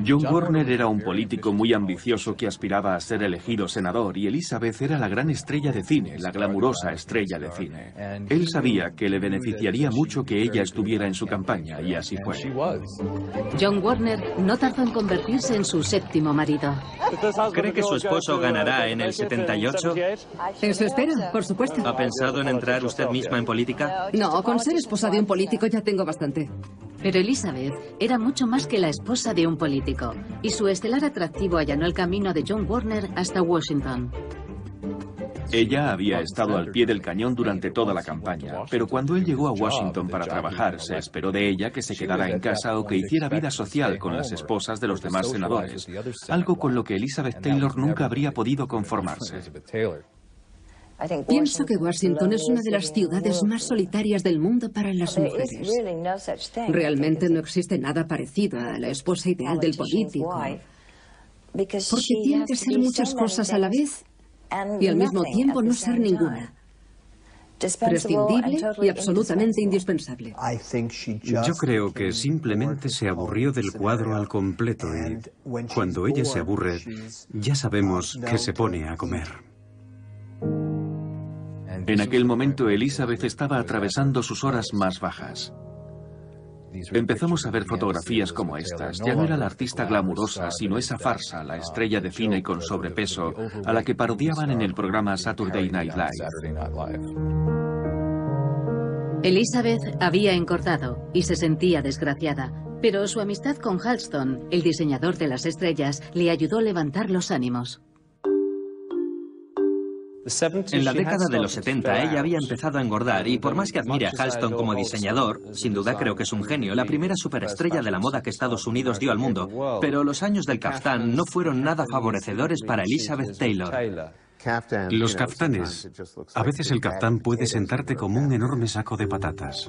John Warner era un político muy ambicioso que aspiraba a ser elegido senador y Elizabeth era la gran estrella de cine, la glamurosa estrella de cine. Él sabía que le beneficiaría mucho que ella estuviera en su campaña y así fue. John Warner no tardó en convertirse en su séptimo marido. ¿Cree que su esposo ganará en el 78? Eso espero, por supuesto. ¿Ha pensado en entrar usted misma en política? No, con ser esposa de un político ya tengo bastante. Pero Elizabeth era mucho más que la esposa de un político, y su estelar atractivo allanó el camino de John Warner hasta Washington. Ella había estado al pie del cañón durante toda la campaña, pero cuando él llegó a Washington para trabajar, se esperó de ella que se quedara en casa o que hiciera vida social con las esposas de los demás senadores, algo con lo que Elizabeth Taylor nunca habría podido conformarse. Pienso que Washington es una de las ciudades más solitarias del mundo para las mujeres. Realmente no existe nada parecido a la esposa ideal del político, porque tiene que ser muchas cosas a la vez y al mismo tiempo no ser ninguna. Prescindible y absolutamente indispensable. Yo creo que simplemente se aburrió del cuadro al completo y cuando ella se aburre, ya sabemos que se pone a comer. En aquel momento Elizabeth estaba atravesando sus horas más bajas. Empezamos a ver fotografías como estas. Ya no era la artista glamurosa, sino esa farsa, la estrella de cine con sobrepeso, a la que parodiaban en el programa Saturday Night Live. Elizabeth había engordado y se sentía desgraciada, pero su amistad con Halston, el diseñador de las estrellas, le ayudó a levantar los ánimos. En la década de los 70 ella había empezado a engordar y por más que admire a Halston como diseñador, sin duda creo que es un genio, la primera superestrella de la moda que Estados Unidos dio al mundo, pero los años del kaftán no fueron nada favorecedores para Elizabeth Taylor. Los kaftanes. A veces el kaftán puede sentarte como un enorme saco de patatas.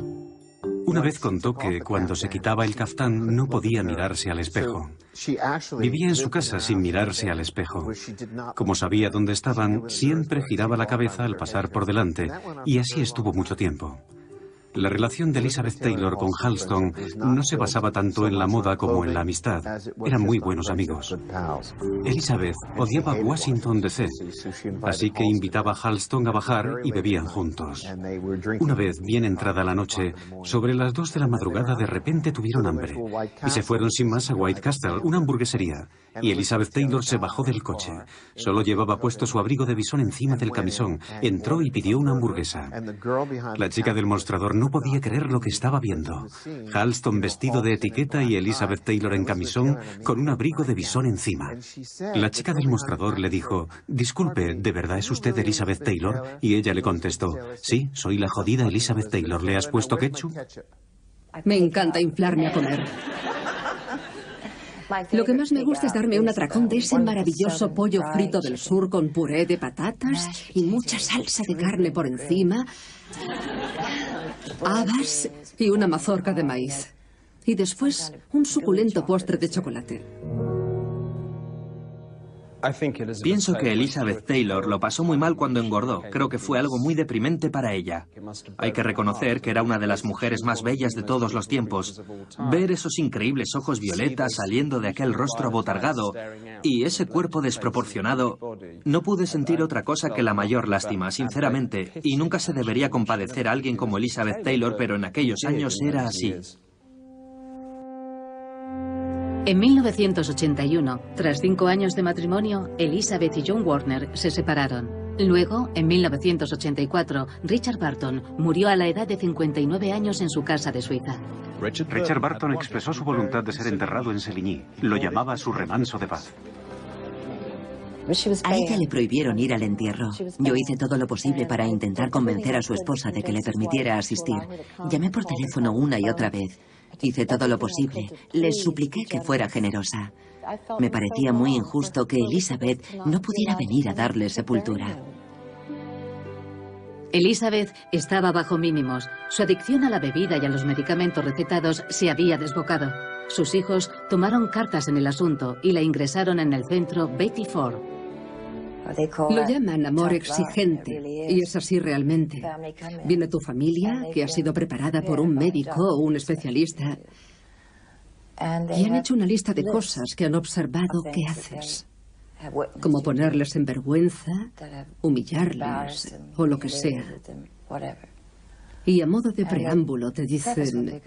Una vez contó que cuando se quitaba el kaftán no podía mirarse al espejo. Vivía en su casa sin mirarse al espejo. Como sabía dónde estaban, siempre giraba la cabeza al pasar por delante, y así estuvo mucho tiempo. La relación de Elizabeth Taylor con Halston no se basaba tanto en la moda como en la amistad. Eran muy buenos amigos. Elizabeth odiaba Washington DC, así que invitaba a Halston a bajar y bebían juntos. Una vez, bien entrada la noche, sobre las 2 de la madrugada de repente tuvieron hambre y se fueron sin más a White Castle, una hamburguesería. Y Elizabeth Taylor se bajó del coche. Solo llevaba puesto su abrigo de visón encima del camisón. Entró y pidió una hamburguesa. La chica del mostrador no podía creer lo que estaba viendo. Halston vestido de etiqueta y Elizabeth Taylor en camisón con un abrigo de visón encima. La chica del mostrador le dijo: «Disculpe, ¿de verdad es usted Elizabeth Taylor?» Y ella le contestó: «Sí, soy la jodida Elizabeth Taylor. ¿Le has puesto ketchup?» Me encanta inflarme a comer. Lo que más me gusta es darme un atracón de ese maravilloso pollo frito del sur con puré de patatas y mucha salsa de carne por encima, habas y una mazorca de maíz. Y después un suculento postre de chocolate. Pienso que Elizabeth Taylor lo pasó muy mal cuando engordó. Creo que fue algo muy deprimente para ella. Hay que reconocer que era una de las mujeres más bellas de todos los tiempos. Ver esos increíbles ojos violetas saliendo de aquel rostro abotargado y ese cuerpo desproporcionado, no pude sentir otra cosa que la mayor lástima, sinceramente. Y nunca se debería compadecer a alguien como Elizabeth Taylor, pero en aquellos años era así. En 1981, tras 5 años de matrimonio, Elizabeth y John Warner se separaron. Luego, en 1984, Richard Burton murió a la edad de 59 años en su casa de Suiza. Richard Burton expresó su voluntad de ser enterrado en Séligny. Lo llamaba su remanso de paz. A ella le prohibieron ir al entierro. Yo hice todo lo posible para intentar convencer a su esposa de que le permitiera asistir. Llamé por teléfono una y otra vez. Hice todo lo posible. Les supliqué que fuera generosa. Me parecía muy injusto que Elizabeth no pudiera venir a darle sepultura. Elizabeth estaba bajo mínimos. Su adicción a la bebida y a los medicamentos recetados se había desbocado. Sus hijos tomaron cartas en el asunto y la ingresaron en el centro Betty Ford. Lo llaman amor exigente, y es así realmente. Viene tu familia, que ha sido preparada por un médico o un especialista, Y han hecho una lista de cosas que han observado que haces, como ponerles en vergüenza, humillarles o lo que sea. Y a modo de preámbulo te dicen: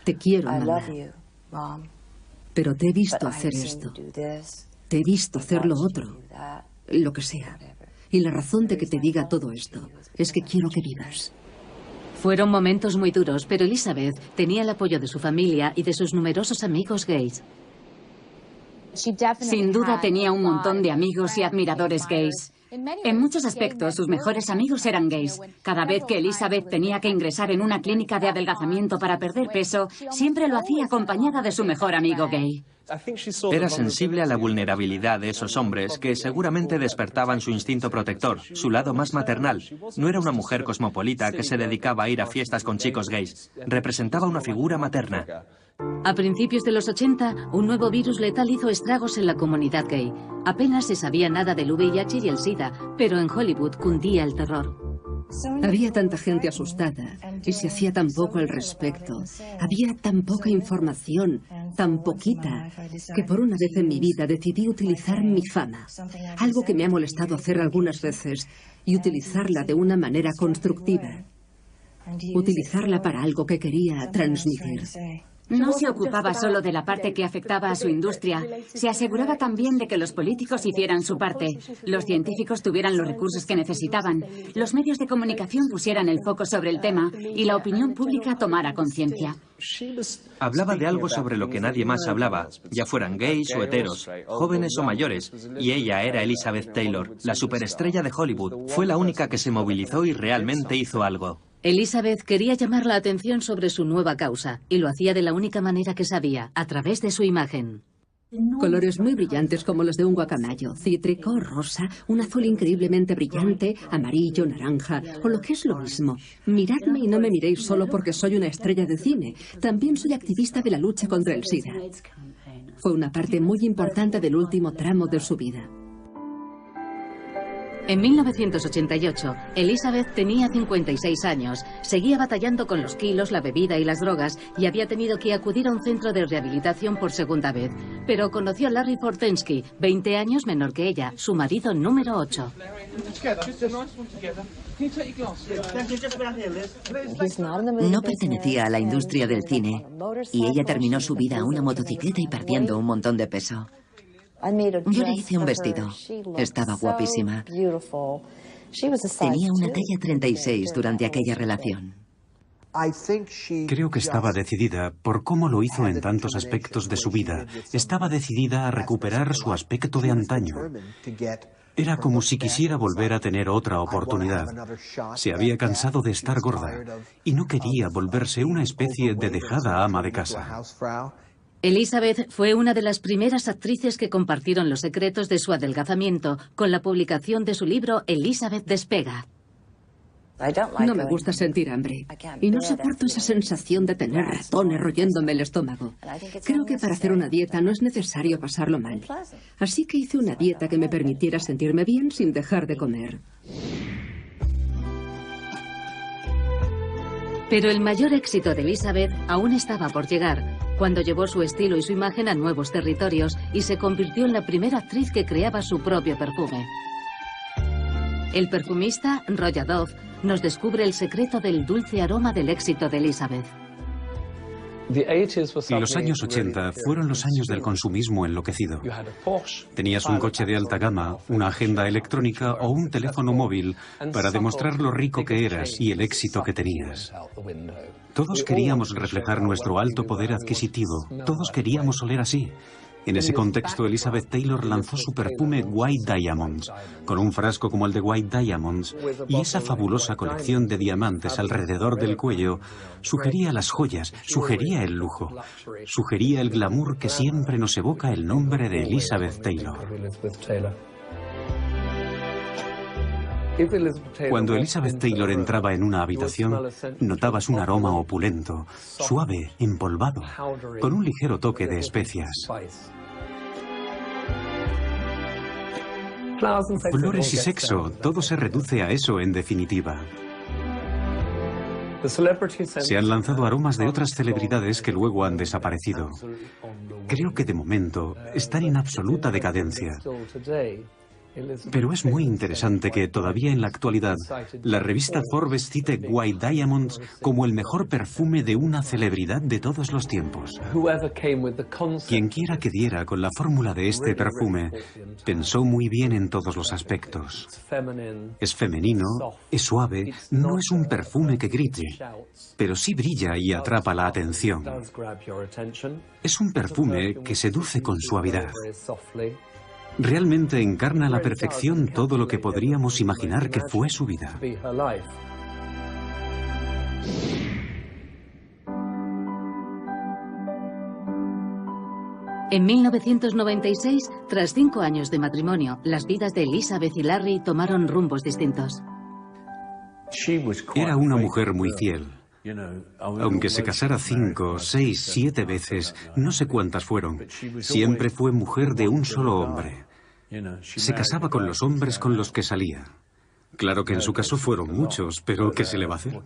te quiero, mamá, pero te he visto hacer esto, te he visto hacer lo otro, lo que sea. Y la razón de que te diga todo esto es que quiero que vivas. Fueron momentos muy duros, pero Elizabeth tenía el apoyo de su familia y de sus numerosos amigos gays. Sin duda tenía un montón de amigos y admiradores gays. En muchos aspectos, sus mejores amigos eran gays. Cada vez que Elizabeth tenía que ingresar en una clínica de adelgazamiento para perder peso, siempre lo hacía acompañada de su mejor amigo gay. Era sensible a la vulnerabilidad de esos hombres que seguramente despertaban su instinto protector, su lado más maternal. No era una mujer cosmopolita que se dedicaba a ir a fiestas con chicos gays. Representaba una figura materna. A principios de los 80, un nuevo virus letal hizo estragos en la comunidad gay. Apenas se sabía nada del VIH y el SIDA, pero en Hollywood cundía el terror. Había tanta gente asustada y se hacía tan poco al respecto. Había tan poca información, tan poquita, que por una vez en mi vida decidí utilizar mi fama, algo que me ha molestado hacer algunas veces, y utilizarla de una manera constructiva. Utilizarla para algo que quería transmitir. No se ocupaba solo de la parte que afectaba a su industria. Se aseguraba también de que los políticos hicieran su parte, los científicos tuvieran los recursos que necesitaban, los medios de comunicación pusieran el foco sobre el tema y la opinión pública tomara conciencia. Hablaba de algo sobre lo que nadie más hablaba, ya fueran gays o heteros, jóvenes o mayores, y ella era Elizabeth Taylor, la superestrella de Hollywood. Fue la única que se movilizó y realmente hizo algo. Elizabeth quería llamar la atención sobre su nueva causa, y lo hacía de la única manera que sabía, a través de su imagen. Colores muy brillantes como los de un guacamayo, cítrico, rosa, un azul increíblemente brillante, amarillo, naranja, o lo que es lo mismo. Miradme y no me miréis solo porque soy una estrella de cine. También soy activista de la lucha contra el SIDA. Fue una parte muy importante del último tramo de su vida. En 1988, Elizabeth tenía 56 años, seguía batallando con los kilos, la bebida y las drogas y había tenido que acudir a un centro de rehabilitación por segunda vez. Pero conoció a Larry Fortensky, 20 años menor que ella, su marido número 8. No pertenecía a la industria del cine y ella terminó su vida a una motocicleta y perdiendo un montón de peso. Yo le hice un vestido. Estaba guapísima. Tenía una talla 36 durante aquella relación. Creo que estaba decidida, por cómo lo hizo en tantos aspectos de su vida. Estaba decidida a recuperar su aspecto de antaño. Era como si quisiera volver a tener otra oportunidad. Se había cansado de estar gorda y no quería volverse una especie de dejada ama de casa. Elizabeth fue una de las primeras actrices que compartieron los secretos de su adelgazamiento con la publicación de su libro Elizabeth despega. No me gusta sentir hambre y no soporto esa sensación de tener ratones royéndome el estómago. Creo que para hacer una dieta no es necesario pasarlo mal. Así que hice una dieta que me permitiera sentirme bien sin dejar de comer. Pero el mayor éxito de Elizabeth aún estaba por llegar, cuando llevó su estilo y su imagen a nuevos territorios y se convirtió en la primera actriz que creaba su propio perfume. El perfumista, Roger Dove, nos descubre el secreto del dulce aroma del éxito de Elizabeth. Los años 80 fueron los años del consumismo enloquecido. Tenías un coche de alta gama, una agenda electrónica o un teléfono móvil para demostrar lo rico que eras y el éxito que tenías. Todos queríamos reflejar nuestro alto poder adquisitivo. Todos queríamos oler así. En ese contexto, Elizabeth Taylor lanzó su perfume White Diamonds, con un frasco como el de White Diamonds, y esa fabulosa colección de diamantes alrededor del cuello sugería las joyas, sugería el lujo, sugería el glamour que siempre nos evoca el nombre de Elizabeth Taylor. Cuando Elizabeth Taylor entraba en una habitación, notabas un aroma opulento, suave, empolvado, con un ligero toque de especias. Flores y sexo, todo se reduce a eso en definitiva. Se han lanzado aromas de otras celebridades que luego han desaparecido. Creo que de momento están en absoluta decadencia. Pero es muy interesante que todavía en la actualidad la revista Forbes cite White Diamonds como el mejor perfume de una celebridad de todos los tiempos. Quien quiera que diera con la fórmula de este perfume pensó muy bien en todos los aspectos. Es femenino, es suave, no es un perfume que grite, pero sí brilla y atrapa la atención. Es un perfume que seduce con suavidad. Realmente encarna a la perfección todo lo que podríamos imaginar que fue su vida. En 1996, tras 5 años de matrimonio, las vidas de Elizabeth y Larry tomaron rumbos distintos. Era una mujer muy fiel. Aunque se casara 5, 6, 7 veces, no sé cuántas fueron, siempre fue mujer de un solo hombre. Se casaba con los hombres con los que salía. Claro que en su caso fueron muchos, pero ¿qué se le va a hacer?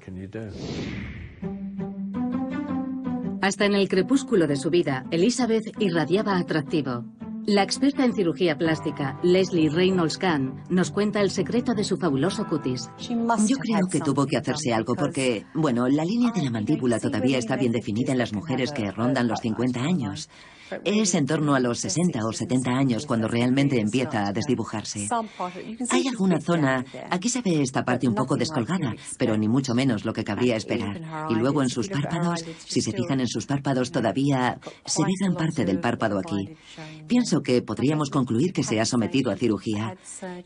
Hasta en el crepúsculo de su vida, Elizabeth irradiaba atractivo. La experta en cirugía plástica, Leslie Reynolds Kahn, nos cuenta el secreto de su fabuloso cutis. Yo creo que tuvo que hacerse algo porque, bueno, la línea de la mandíbula todavía está bien definida en las mujeres que rondan los 50 años. Es en torno a los 60 o 70 años cuando realmente empieza a desdibujarse. Hay alguna zona, aquí se ve esta parte un poco descolgada, pero ni mucho menos lo que cabría esperar. Y luego en sus párpados, si se fijan en sus párpados, todavía se ve gran parte del párpado aquí. Pienso que podríamos concluir que se ha sometido a cirugía.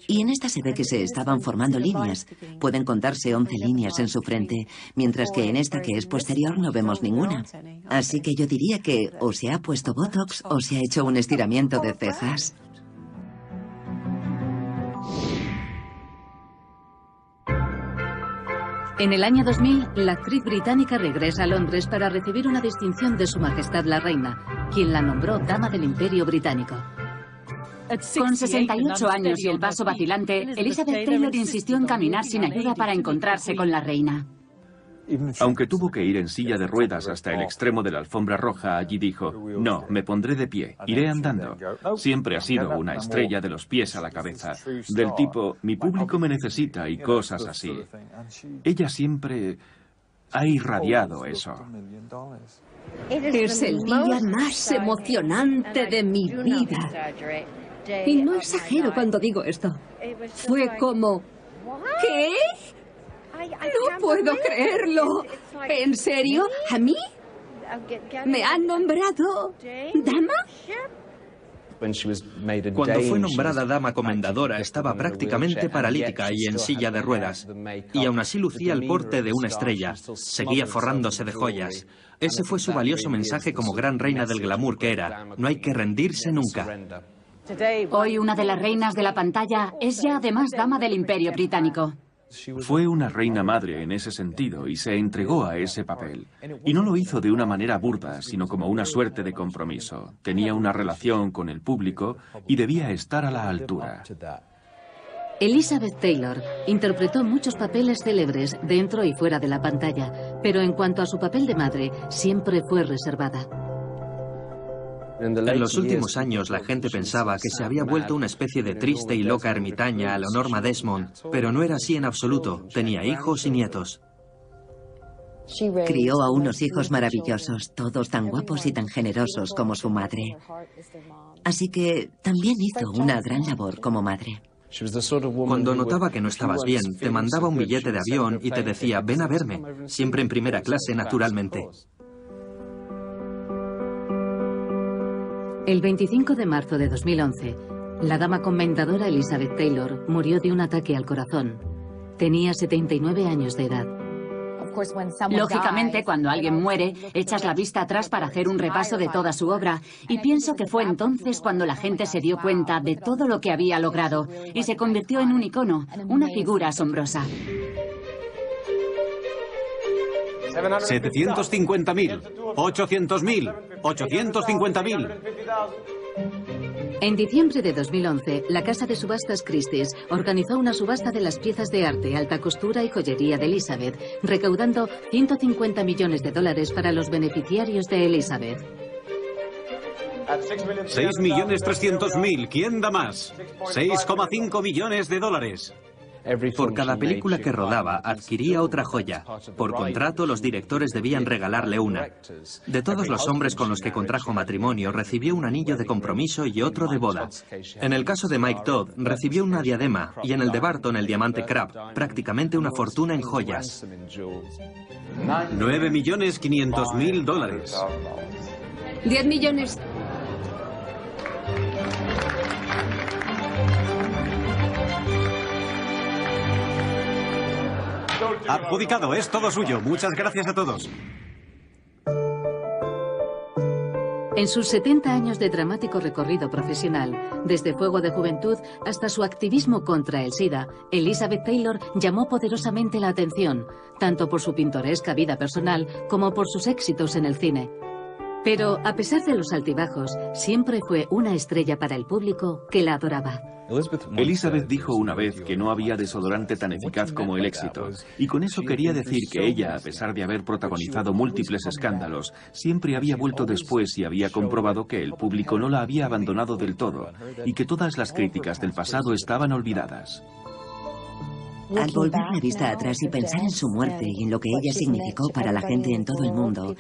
Y en esta se ve que se estaban formando líneas. Pueden contarse 11 líneas en su frente, mientras que en esta que es posterior no vemos ninguna. Así que yo diría que o se ha puesto Botox o se ha hecho un estiramiento de cejas. En el año 2000, la actriz británica regresa a Londres para recibir una distinción de Su Majestad la Reina, quien la nombró Dama del Imperio Británico. Con 68 años y el paso vacilante, Elizabeth Taylor insistió en caminar sin ayuda para encontrarse con la reina. Aunque tuvo que ir en silla de ruedas hasta el extremo de la alfombra roja, allí dijo: no, me pondré de pie, iré andando. Siempre ha sido una estrella de los pies a la cabeza, del tipo, mi público me necesita y cosas así. Ella siempre ha irradiado eso. Es el día más emocionante de mi vida. Y no exagero cuando digo esto. Fue como... ¿Qué? No puedo creerlo. ¿En serio? ¿A mí? ¿Me han nombrado dama? Cuando fue nombrada dama comendadora estaba prácticamente paralítica y en silla de ruedas. Y aún así lucía el porte de una estrella. Seguía forrándose de joyas. Ese fue su valioso mensaje como gran reina del glamour que era. No hay que rendirse nunca. Hoy una de las reinas de la pantalla es ya además dama del Imperio Británico. Fue una reina madre en ese sentido y se entregó a ese papel. Y no lo hizo de una manera burda, sino como una suerte de compromiso. Tenía una relación con el público y debía estar a la altura. Elizabeth Taylor interpretó muchos papeles célebres dentro y fuera de la pantalla, pero en cuanto a su papel de madre, siempre fue reservada. En los últimos años la gente pensaba que se había vuelto una especie de triste y loca ermitaña a la Norma Desmond, pero no era así en absoluto. Tenía hijos y nietos. Crió a unos hijos maravillosos, todos tan guapos y tan generosos como su madre. Así que también hizo una gran labor como madre. Cuando notaba que no estabas bien, te mandaba un billete de avión y te decía, ven a verme, siempre en primera clase, naturalmente. El 25 de marzo de 2011, la dama comendadora Elizabeth Taylor murió de un ataque al corazón. Tenía 79 años de edad. Lógicamente, cuando alguien muere, echas la vista atrás para hacer un repaso de toda su obra, y pienso que fue entonces cuando la gente se dio cuenta de todo lo que había logrado, y se convirtió en un icono, una figura asombrosa. 750.000, 800.000, 850.000. En diciembre de 2011, la casa de subastas Christie's organizó una subasta de las piezas de arte, alta costura y joyería de Elizabeth, recaudando $150 millones para los beneficiarios de Elizabeth. 6.300.000. ¿Quién da más? 6,5 millones de dólares. Por cada película que rodaba, adquiría otra joya. Por contrato, los directores debían regalarle una. De todos los hombres con los que contrajo matrimonio, recibió un anillo de compromiso y otro de boda. En el caso de Mike Todd, recibió una diadema, y en el de Barton el diamante Crab, prácticamente una fortuna en joyas. 9.500.000 dólares. 10 millones. Adjudicado, es todo suyo. Muchas gracias a todos. En sus 70 años de dramático recorrido profesional, desde Fuego de Juventud hasta su activismo contra el SIDA, Elizabeth Taylor llamó poderosamente la atención, tanto por su pintoresca vida personal como por sus éxitos en el cine. Pero, a pesar de los altibajos, siempre fue una estrella para el público que la adoraba. Elizabeth dijo una vez que no había desodorante tan eficaz como el éxito, y con eso quería decir que ella, a pesar de haber protagonizado múltiples escándalos, siempre había vuelto después y había comprobado que el público no la había abandonado del todo, y que todas las críticas del pasado estaban olvidadas. Al volver la vista atrás y pensar en su muerte y en lo que ella significó para la gente en todo el mundo,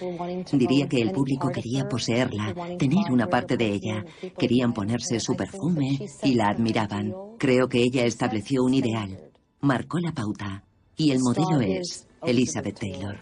diría que el público quería poseerla, tener una parte de ella. Querían ponerse su perfume y la admiraban. Creo que ella estableció un ideal, marcó la pauta, y el modelo es Elizabeth Taylor.